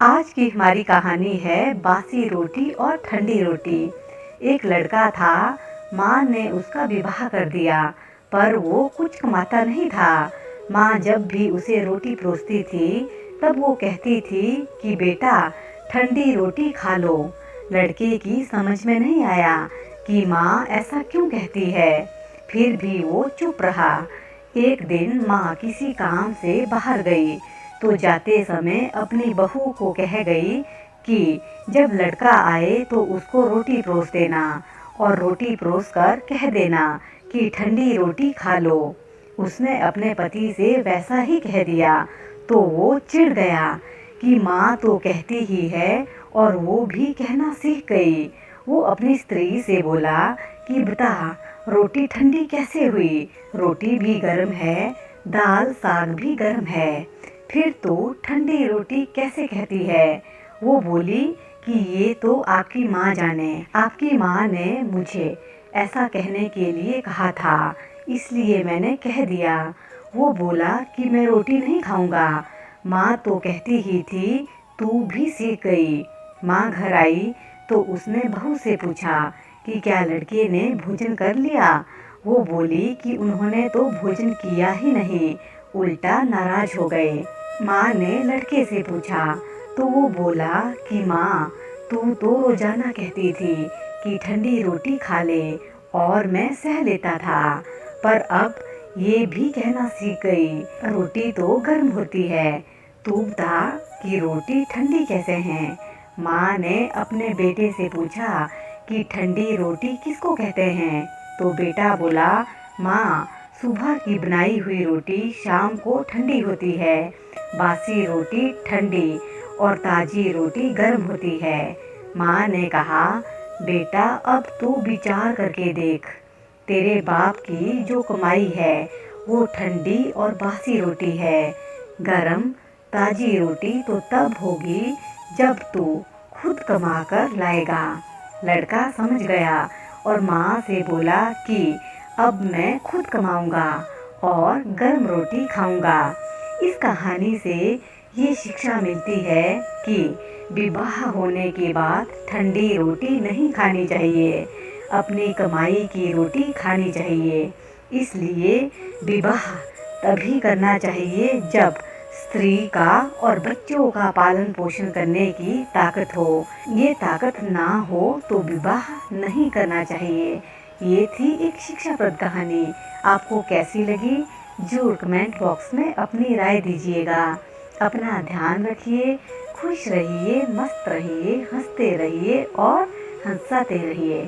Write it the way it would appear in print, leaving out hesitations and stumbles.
आज की हमारी कहानी है बासी रोटी और ठंडी रोटी। एक लड़का था, माँ ने उसका विवाह कर दिया, पर वो कुछ कमाता नहीं था। माँ जब भी उसे रोटी परोसती थी तब वो कहती थी कि बेटा ठंडी रोटी खा लो। लड़के की समझ में नहीं आया कि माँ ऐसा क्यों कहती है, फिर भी वो चुप रहा। एक दिन माँ किसी काम से बाहर गई तो जाते समय अपनी बहू को कह गई कि जब लड़का आए तो उसको रोटी परोस देना और रोटी परोस कर कह देना कि ठंडी रोटी खा लो। उसने अपने पति से वैसा ही कह दिया तो वो चिढ़ गया कि माँ तो कहती ही है और वो भी कहना सीख गई। वो अपनी स्त्री से बोला कि बता रोटी ठंडी कैसे हुई, रोटी भी गर्म है, दाल साग भी गर्म है, फिर तो ठंडी रोटी कैसे कहती है। वो बोली कि ये तो आपकी माँ जाने, आपकी माँ ने मुझे ऐसा कहने के लिए कहा था, इसलिए मैंने कह दिया। वो बोला कि मैं रोटी नहीं खाऊंगा, माँ तो कहती ही थी, तू भी सीख गई। माँ घर आई तो उसने बहू से पूछा कि क्या लड़के ने भोजन कर लिया। वो बोली कि उन्होंने तो भोजन किया ही नहीं, उल्टा नाराज हो गए। माँ ने लड़के से पूछा तो वो बोला कि माँ तू तो रोजाना कहती थी कि ठंडी रोटी खा ले और मैं सह लेता था, पर अब ये भी कहना सीख गई रोटी तो गर्म होती है, तू बता कि रोटी ठंडी कैसे है। माँ ने अपने बेटे से पूछा कि ठंडी रोटी किसको कहते हैं, तो बेटा बोला माँ सुबह की बनाई हुई रोटी शाम को ठंडी होती है, बासी रोटी ठंडी और ताजी रोटी गर्म होती है। माँ ने कहा बेटा अब तू विचार करके देख, तेरे बाप की जो कमाई है वो ठंडी और बासी रोटी है, गरम ताजी रोटी तो तब होगी जब तू खुद कमा कर लाएगा। लड़का समझ गया और माँ से बोला कि अब मैं खुद कमाऊंगा और गर्म रोटी खाऊंगा। इस कहानी से ये शिक्षा मिलती है कि विवाह होने के बाद ठंडी रोटी नहीं खानी चाहिए, अपनी कमाई की रोटी खानी चाहिए। इसलिए विवाह तभी करना चाहिए जब स्त्री का और बच्चों का पालन पोषण करने की ताकत हो। ये ताकत ना हो तो विवाह नहीं करना चाहिए। ये थी एक शिक्षाप्रद कहानी। आपको कैसी लगी जरूर कमेंट बॉक्स में अपनी राय दीजिएगा। अपना ध्यान रखिए, खुश रहिए, मस्त रहिए, हंसते रहिए और हंसाते रहिए।